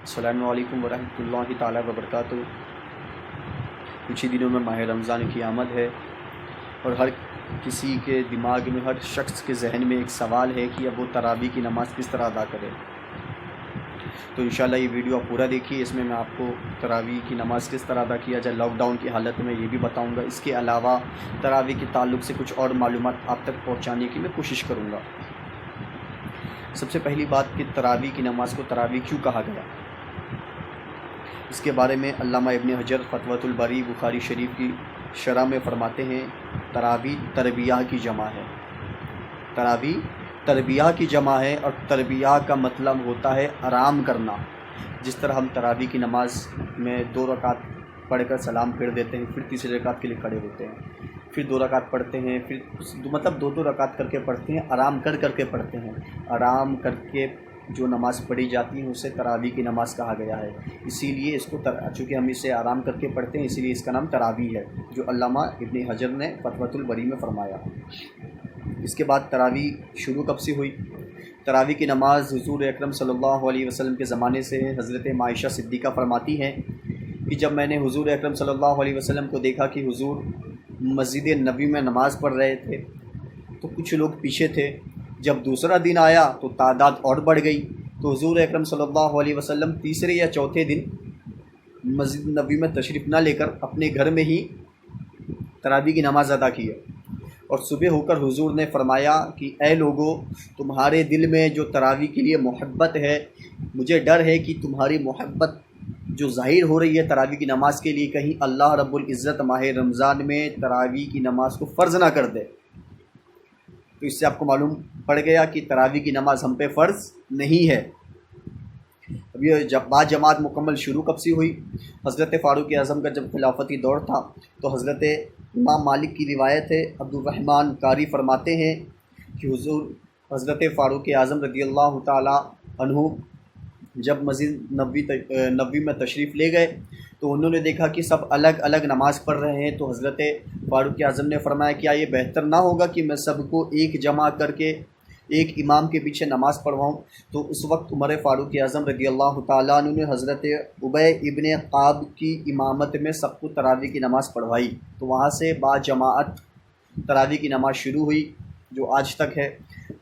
السلام علیکم ورحمۃ اللہ تعالیٰ وبرکاتہ۔ کچھ ہی دنوں میں ماہ رمضان کی آمد ہے اور ہر کسی کے دماغ میں، ہر شخص کے ذہن میں ایک سوال ہے کہ اب وہ تراویح کی نماز کس طرح ادا کرے۔ تو انشاءاللہ یہ ویڈیو آپ پورا دیکھیے، اس میں میں آپ کو تراویح کی نماز کس طرح ادا کیا جائے لاک ڈاؤن کی حالت میں یہ بھی بتاؤں گا۔ اس کے علاوہ تراویح کے تعلق سے کچھ اور معلومات آپ تک پہنچانے کی میں کوشش کروں گا۔ سب سے پہلی بات کہ تراویح کی نماز کو تراویح کیوں کہا گیا، اس کے بارے میں علامہ ابن حجر فتوۃ الباری بخاری شریف کی شرح میں فرماتے ہیں، تراویح تربیہ کی جمع ہے۔ تراویح تربیہ کی جمع ہے اور تربیہ کا مطلب ہوتا ہے آرام کرنا۔ جس طرح ہم تراویح کی نماز میں 2 رکعت پڑھ کر سلام پھیر دیتے ہیں، پھر تیسری رکعت کے لیے کھڑے ہوتے ہیں، پھر 2 رکعت پڑھتے ہیں، پھر مطلب 2 رکعت کر کے پڑھتے ہیں، آرام کر کے پڑھتے ہیں۔ آرام کر کے جو نماز پڑھی جاتی ہے اسے تراویح کی نماز کہا گیا ہے۔ اسی لیے اس کو چونکہ ہم اسے آرام کر کے پڑھتے ہیں، اسی لیے اس کا نام تراویح ہے، جو علامہ ابن حجر نے فتوۃ البری میں فرمایا۔ اس کے بعد تراویح شروع کب سے ہوئی؟ تراویح کی نماز حضور اکرم صلی اللہ علیہ وسلم کے زمانے سے ہے۔ حضرت عائشہ صدیقہ فرماتی ہیں کہ جب میں نے حضور اکرم صلی اللہ علیہ وسلم کو دیکھا کہ حضور مسجد نبوی میں نماز پڑھ رہے تھے تو کچھ لوگ پیچھے تھے، جب دوسرا دن آیا تو تعداد اور بڑھ گئی، تو حضور اکرم صلی اللہ علیہ وسلم تیسرے یا چوتھے دن مسجد نبوی میں تشریف نہ لے کر اپنے گھر میں ہی تراویح کی نماز ادا کی ہے۔ اور صبح ہو کر حضور نے فرمایا کہ اے لوگو، تمہارے دل میں جو تراویح کے لیے محبت ہے، مجھے ڈر ہے کہ تمہاری محبت جو ظاہر ہو رہی ہے تراویح کی نماز کے لیے، کہیں اللہ رب العزت ماہ رمضان میں تراویح کی نماز کو فرض نہ کر دے۔ تو اس سے آپ کو معلوم پڑ گیا کہ تراویح کی نماز ہم پہ فرض نہیں ہے۔ اب یہ باجماعت مکمل شروع کب سے ہوئی؟ حضرت فاروق اعظم کا جب خلافتی دور تھا تو حضرت امام مالک کی روایت ہے، عبد الرحمن قاری فرماتے ہیں کہ حضرت فاروق اعظم رضی اللہ تعالی عنہ جب مسجد نبوی میں تشریف لے گئے تو انہوں نے دیکھا کہ سب الگ الگ نماز پڑھ رہے ہیں، تو حضرت فاروق اعظم نے فرمایا کیا یہ بہتر نہ ہوگا کہ میں سب کو ایک جمع کر کے ایک امام کے پیچھے نماز پڑھواؤں؟ تو اس وقت عمر فاروق اعظم رضی اللہ تعالیٰ عنہ نے حضرت ابی ابن قعب کی امامت میں سب کو تراویح کی نماز پڑھوائی، تو وہاں سے باجماعت تراویح کی نماز شروع ہوئی جو آج تک ہے۔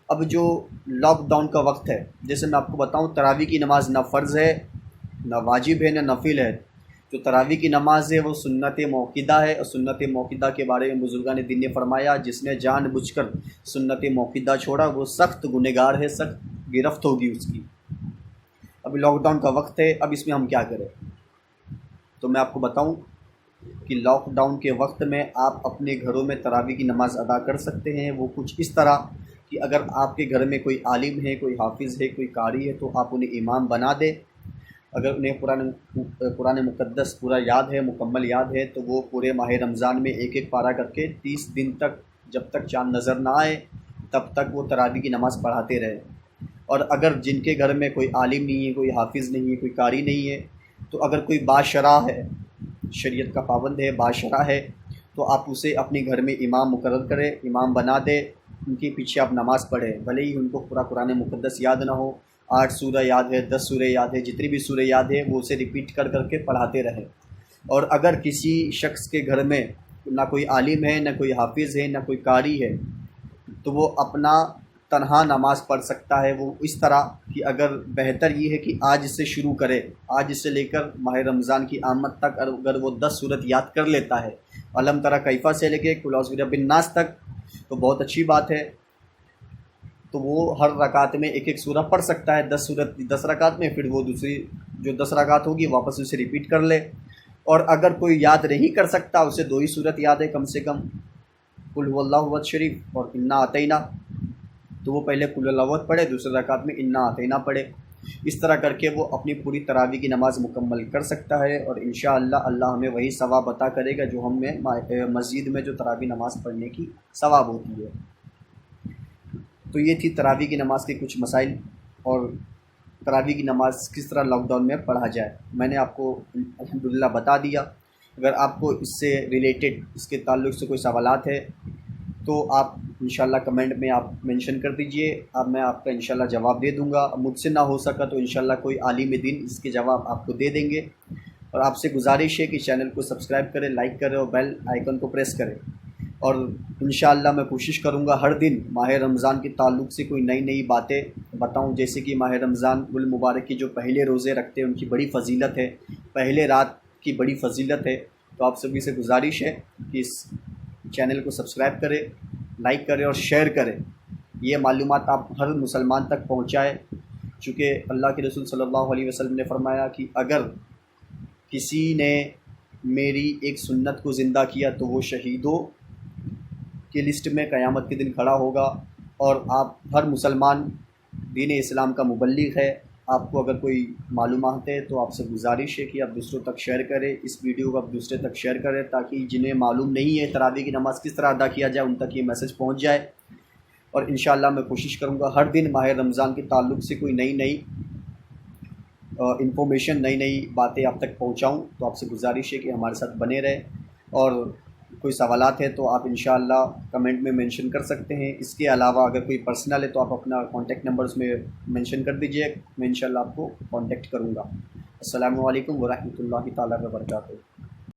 اب جو لاک ڈاؤن کا وقت ہے، جیسے میں آپ کو بتاؤں، تراویح کی نماز نہ فرض ہے، نہ واجب ہے، نہ نفل ہے۔ جو تراویح کی نماز ہے وہ سنت موقدہ ہے، اور سنت موقدہ کے بارے میں بزرگان دین نے فرمایا جس نے جان بوجھ کر سنت موقدہ چھوڑا وہ سخت گنہگار ہے، سخت گرفت ہوگی اس کی۔ ابھی لاک ڈاؤن کا وقت ہے، اب اس میں ہم کیا کریں؟ تو میں آپ کو بتاؤں کہ لاک ڈاؤن کے وقت میں آپ اپنے گھروں میں تراویح کی نماز ادا کر سکتے ہیں۔ وہ کچھ اس طرح کہ اگر آپ کے گھر میں کوئی عالم ہے، کوئی حافظ ہے، کوئی قاری ہے تو آپ انہیں امام بنا دیں۔ اگر انہیں قرآن مقدس پورا یاد ہے، مکمل یاد ہے، تو وہ پورے ماہ رمضان میں ایک ایک پارہ کر کے 30 دن تک، جب تک چاند نظر نہ آئے تب تک وہ تراویح کی نماز پڑھاتے رہے۔ اور اگر جن کے گھر میں کوئی عالم نہیں ہے، کوئی حافظ نہیں ہے، کوئی قاری نہیں ہے، تو اگر کوئی باشرح ہے، شریعت کا پابند ہے، باشرح ہے، تو آپ اسے اپنے گھر میں امام مقرر کریں، امام بنا دے، ان کے پیچھے آپ نماز پڑھیں۔ بھلے ہی ان کو پورا قرآن مقدس یاد نہ ہو، 8 سورہ یاد ہے، 10 سورہ یاد ہے، جتنی بھی سورہ یاد ہے وہ اسے ریپیٹ کر کے پڑھاتے رہیں۔ اور اگر کسی شخص کے گھر میں نہ کوئی عالم ہے، نہ کوئی حافظ ہے، نہ کوئی قاری ہے، تو وہ اپنا تنہا نماز پڑھ سکتا ہے۔ وہ اس طرح کہ اگر بہتر یہ ہے کہ آج سے شروع کرے، آج سے لے کر ماہ رمضان کی آمد تک اگر وہ 10 سورت یاد کر لیتا ہے، علم تری کیفہ سے لے کے قل اعوذ برب الناس تک، تو بہت اچھی بات ہے۔ تو وہ ہر رکعت میں ایک ایک سورہ پڑھ سکتا ہے، 10 سورت 10 رکعت میں، پھر وہ دوسری جو 10 رکعت ہوگی واپس اسے ریپیٹ کر لے۔ اور اگر کوئی یاد نہیں کر سکتا، اسے 2 ہی سورت یاد ہے کم سے کم، قل هو اللہ احد شریف اور انا اعطینا، تو وہ پہلے قل اللہ احد پڑھے، دوسرے رکعت میں انا اعطینا پڑھے۔ اس طرح کر کے وہ اپنی پوری تراویح کی نماز مکمل کر سکتا ہے، اور انشاءاللہ اللہ ہمیں وہی ثواب عطا کرے گا جو ہمیں مسجد میں جو تراویح نماز پڑھنے کی ثواب ہوتی ہے۔ تو یہ تھی تراویح کی نماز کے کچھ مسائل، اور تراویح کی نماز کس طرح لاک ڈاؤن میں پڑھا جائے میں نے آپ کو الحمدللہ بتا دیا۔ اگر آپ کو اس سے ریلیٹڈ، اس کے تعلق سے کوئی سوالات ہے تو آپ انشاءاللہ کمنٹ میں آپ مینشن کر دیجئے، اب میں آپ کا انشاءاللہ جواب دے دوں گا۔ مجھ سے نہ ہو سکا تو انشاءاللہ کوئی عالم دین اس کے جواب آپ کو دے دیں گے۔ اور آپ سے گزارش ہے کہ چینل کو سبسکرائب کریں، لائک کریں اور بیل آئیکن کو پریس کریں۔ اور انشاءاللہ میں کوشش کروں گا ہر دن ماہ رمضان کے تعلق سے کوئی نئی نئی باتیں بتاؤں، جیسے کہ ماہ رمضان المبارک کی جو پہلے روزے رکھتے ہیں ان کی بڑی فضیلت ہے، پہلے رات کی بڑی فضیلت ہے۔ تو آپ سبھی سے گزارش ہے کہ اس چینل کو سبسکرائب کریں، لائک کریں اور شیئر کریں، یہ معلومات آپ ہر مسلمان تک پہنچائیں، چونکہ اللہ کے رسول صلی اللہ علیہ وسلم نے فرمایا کہ اگر کسی نے میری ایک سنت کو زندہ کیا تو وہ شہیدوں کی لسٹ میں قیامت کے دن کھڑا ہوگا۔ اور آپ ہر مسلمان دین اسلام کا مبلغ ہے، آپ کو اگر کوئی معلومات ہے تو آپ سے گزارش ہے کہ آپ دوسروں تک شیئر کریں، اس ویڈیو کو آپ دوسرے تک شیئر کریں تاکہ جنہیں معلوم نہیں ہے تراویح کی نماز کس طرح ادا کیا جائے ان تک یہ میسج پہنچ جائے۔ اور انشاءاللہ میں کوشش کروں گا ہر دن ماہ رمضان کے تعلق سے کوئی نئی انفارمیشن، نئی باتیں آپ تک پہنچاؤں۔ تو آپ سے گزارش ہے کہ ہمارے ساتھ بنے رہے، اور کوئی سوالات ہیں تو آپ انشاءاللہ کمنٹ میں مینشن کر سکتے ہیں۔ اس کے علاوہ اگر کوئی پرسنل ہے تو آپ اپنا کانٹیکٹ نمبرز میں مینشن کر دیجئے، میں انشاءاللہ آپ کو کانٹیکٹ کروں گا۔ السلام علیکم ورحمۃ اللہ تعالیٰ وبرکاتہ۔